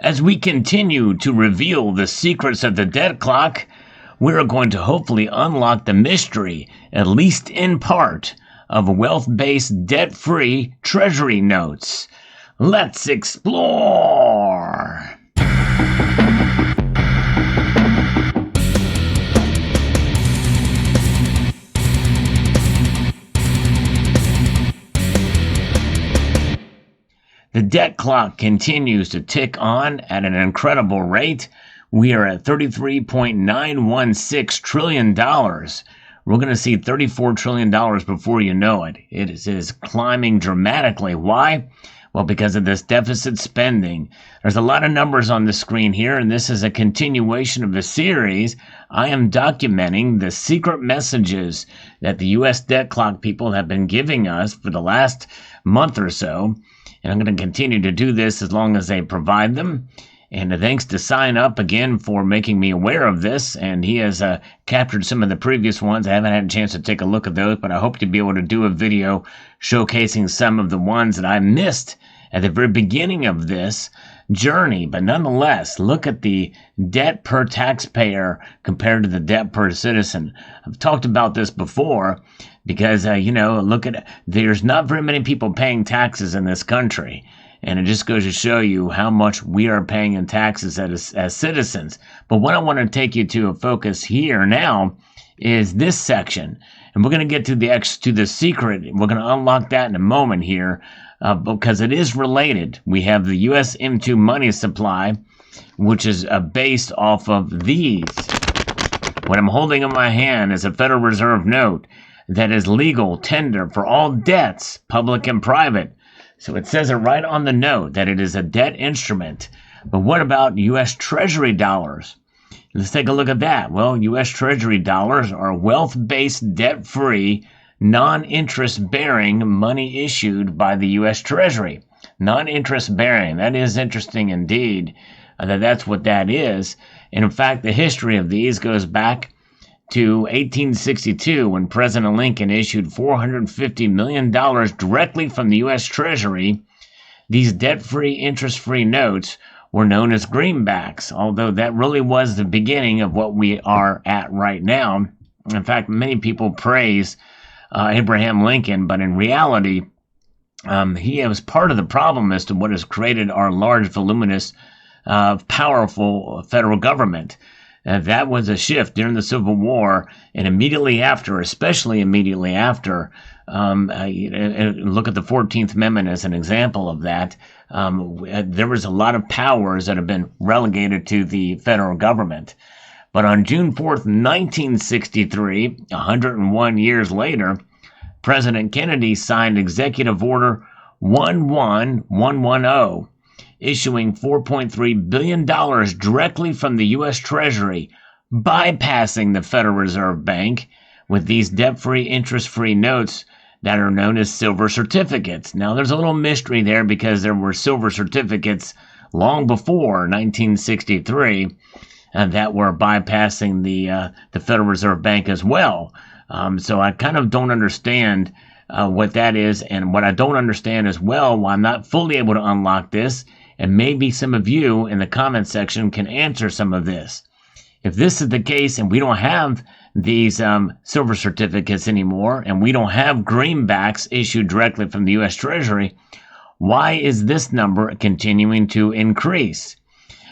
As we continue to reveal the secrets of the debt clock, we're going to hopefully unlock the mystery, at least in part, of wealth-based debt-free Treasury notes. Let's explore! The debt clock continues to tick on at an incredible rate. We are at $33.916 trillion. We're going to see $34 trillion before you know it. It is climbing dramatically. Why? Well, because of this deficit spending. There's a lot of numbers on the screen here, and this is a continuation of a series. I am documenting the secret messages that the U.S. debt clock people have been giving us for the last month or so. And I'm going to continue to do this as long as they provide them. And thanks to Sign Up again for making me aware of this. And he has captured some of the previous ones. I haven't had a chance to take a look at those, but I hope to be able to do a video showcasing some of the ones that I missed at the very beginning of this journey. But nonetheless, look at the debt per taxpayer compared to the debt per citizen. I've talked about this before because, look at, there's not very many people paying taxes in this country. And it just goes to show you how much we are paying in taxes as citizens. But what I want to take you to a focus here now is this section. And we're going to get to the secret. We're going to unlock that in a moment here because it is related. We have the U.S. M2 money supply, which is based off of these. What I'm holding in my hand is a Federal Reserve note that is legal tender for all debts, public and private. So it says it right on the note that it is a debt instrument. But what about U.S. Treasury dollars? Let's take a look at that. Well, U.S. Treasury dollars are wealth-based, debt-free, non-interest-bearing money issued by the U.S. Treasury. Non-interest-bearing. That is interesting indeed. That's what that is. And in fact, the history of these goes back to 1862 when President Lincoln issued $450 million directly from the U.S. Treasury. These debt-free, interest-free notes were known as greenbacks, although that really was the beginning of what we are at right now. In fact, many people praise Abraham Lincoln, but in reality, he was part of the problem as to what has created our large, voluminous, powerful federal government. That was a shift during the Civil War, and immediately after, especially immediately after, look at the 14th Amendment as an example of that. There was a lot of powers that have been relegated to the federal government. But on June 4th, 1963, 101 years later, President Kennedy signed Executive Order 11110, issuing $4.3 billion directly from the U.S. Treasury, bypassing the Federal Reserve Bank with these debt-free, interest-free notes that are known as silver certificates. Now, there's a little mystery there because there were silver certificates long before 1963 that were bypassing the Federal Reserve Bank as well. So I kind of don't understand what that is, and what I don't understand as well, why I'm not fully able to unlock this, and maybe some of you in the comment section can answer some of this. If this is the case and we don't have these silver certificates anymore, and we don't have greenbacks issued directly from the U.S. Treasury, why is this number continuing to increase?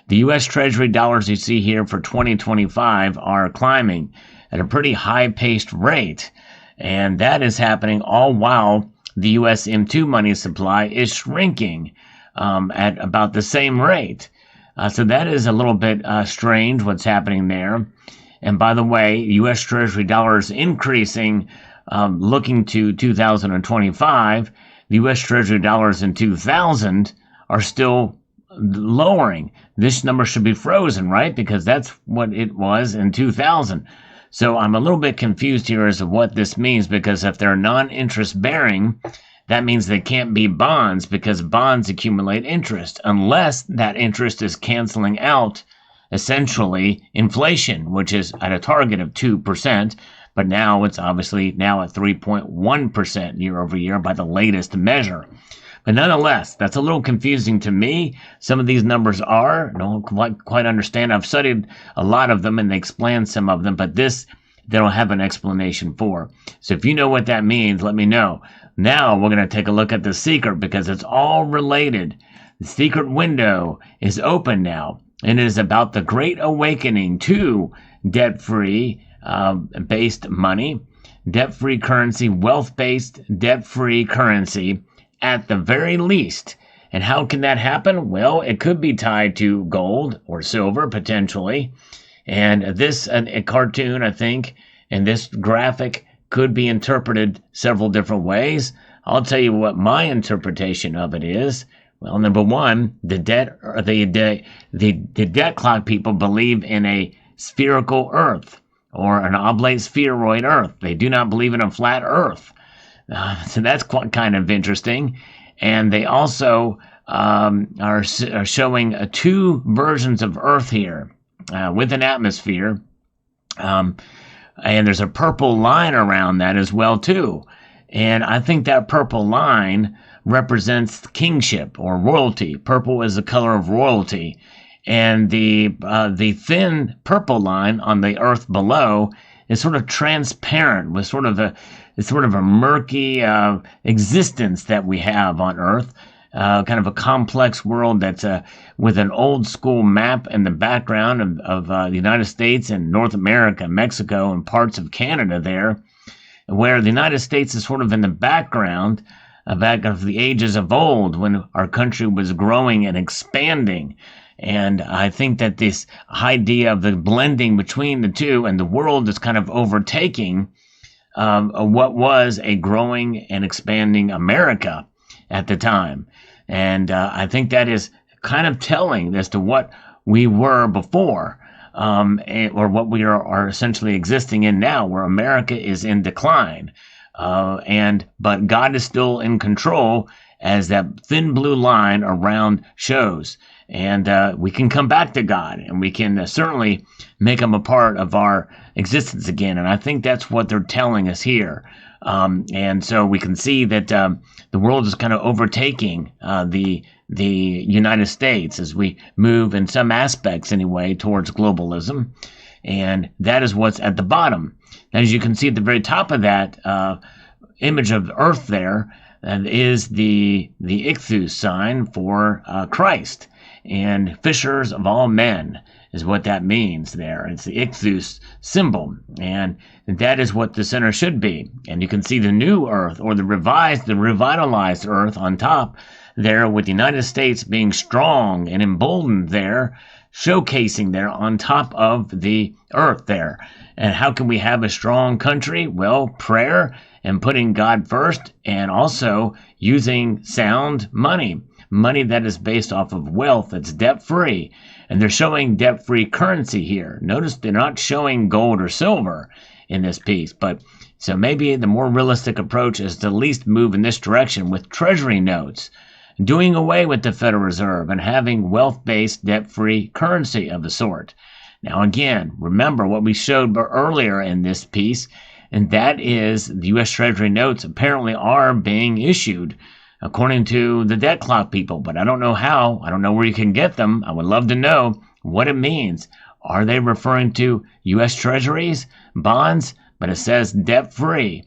The U.S. Treasury dollars you see here for 2025 are climbing at a pretty high-paced rate, and that is happening all while the U.S. M2 money supply is shrinking at about the same rate. So that is a little bit strange what's happening there. And by the way, U.S. Treasury dollars increasing, looking to 2025. The U.S. Treasury dollars in 2000 are still lowering. This number should be frozen, right? Because that's what it was in 2000. So I'm a little bit confused here as to what this means, because if they're non-interest bearing, that means they can't be bonds, because bonds accumulate interest unless that interest is canceling out essentially inflation, which is at a target of 2%, but now it's obviously now at 3.1% year over year by the latest measure. But nonetheless, that's a little confusing to me. Some of these numbers are. I don't quite understand. I've studied a lot of them and they explain some of them, but this they don't have an explanation for. So if you know what that means, let me know. Now we're going to take a look at the secret because it's all related. The secret window is open now, and it is about the great awakening to debt-free based money, debt-free currency, wealth-based debt-free currency at the very least. And how can that happen? Well, it could be tied to gold or silver potentially. And this a cartoon, I think, and this graphic could be interpreted several different ways. I'll tell you what my interpretation of it is. Well, number one, the debt clock people believe in a spherical Earth or an oblate spheroid Earth. They do not believe in a flat Earth. So that's kind of interesting. And they also are showing two versions of Earth here. With an atmosphere, and there's a purple line around that as well too. And I think that purple line represents kingship or royalty. Purple is the color of royalty, and the thin purple line on the earth below is sort of transparent with sort of a murky existence that we have on Earth. Kind of a complex world that's with an old school map in the background of the United States and North America, Mexico, and parts of Canada there, where the United States is sort of in the background back of the ages of old when our country was growing and expanding. And I think that this idea of the blending between the two and the world is kind of overtaking what was a growing and expanding America at the time. And I think that is kind of telling as to what we were before, or what we are essentially existing in now, where America is in decline. But God is still in control, as that thin blue line around shows. And we can come back to God, and we can certainly make him a part of our existence again. And I think that's what they're telling us here. And so we can see that the world is kind of overtaking the United States as we move in some aspects anyway towards globalism. And that is what's at the bottom. Now, as you can see at the very top of that image of Earth there, is the ichthus sign for Christ. And fishers of all men is what that means there. It's the ichthus symbol, and that is what the center should be. And you can see the new Earth, or the revitalized Earth on top there, with the United States being strong and emboldened there, showcasing there on top of the Earth there. And how can we have a strong country? Well, prayer and putting God first, and also using sound money that is based off of wealth that's debt-free. And they're showing debt-free currency here. Notice they're not showing gold or silver in this piece. But so maybe the more realistic approach is to at least move in this direction with Treasury notes, doing away with the Federal Reserve and having wealth-based debt-free currency of a sort. Now again, remember what we showed earlier in this piece, and that is the U.S. Treasury notes apparently are being issued according to the debt clock people, but I don't know how. I don't know where you can get them. I would love to know what it means. Are they referring to U.S. Treasuries, bonds? But it says debt-free,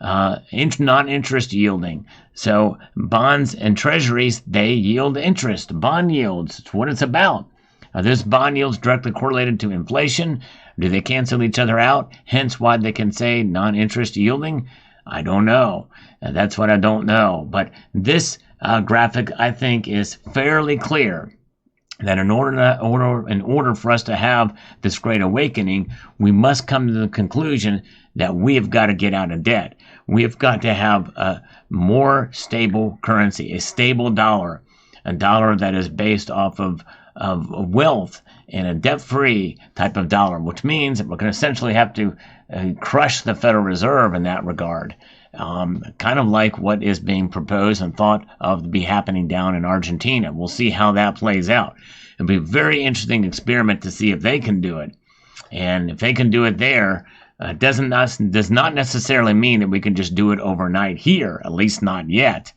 non-interest yielding. So bonds and treasuries, they yield interest, bond yields. It's what it's about. Are those bond yields directly correlated to inflation? Do they cancel each other out? Hence why they can say non-interest yielding? I don't know. That's what I don't know. But this graphic, I think, is fairly clear that in order for us to have this great awakening, we must come to the conclusion that we have got to get out of debt. We have got to have a more stable currency, a stable dollar, a dollar that is based off of wealth, and a debt-free type of dollar, which means that we're going to essentially have to crush the Federal Reserve in that regard. Kind of like what is being proposed and thought of to be happening down in Argentina. We'll see how that plays out. It'll be a very interesting experiment to see if they can do it. And if they can do it there, does not necessarily mean that we can just do it overnight here, at least not yet.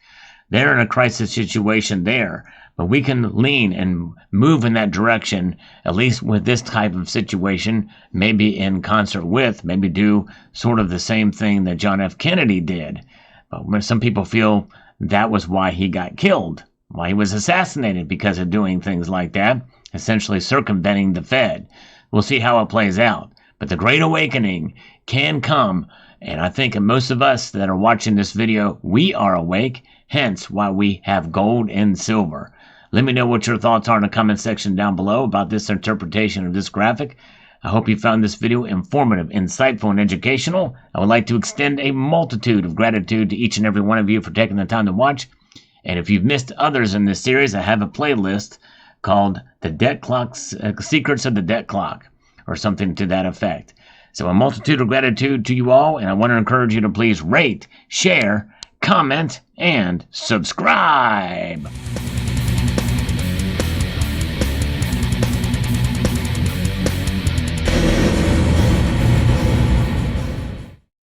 They're in a crisis situation there. But we can lean and move in that direction, at least with this type of situation, maybe in concert with, maybe do sort of the same thing that John F. Kennedy did. But some people feel that was why he got killed, why he was assassinated, because of doing things like that, essentially circumventing the Fed. We'll see how it plays out. But the Great Awakening can come, and I think most of us that are watching this video, we are awake, hence why we have gold and silver. Let me know what your thoughts are in the comment section down below about this interpretation of this graphic. I hope you found this video informative, insightful, and educational. I would like to extend a multitude of gratitude to each and every one of you for taking the time to watch. And if you've missed others in this series, I have a playlist called The Debt Clock, Secrets of the Debt Clock, or something to that effect. So a multitude of gratitude to you all, and I want to encourage you to please rate, share, comment, and subscribe.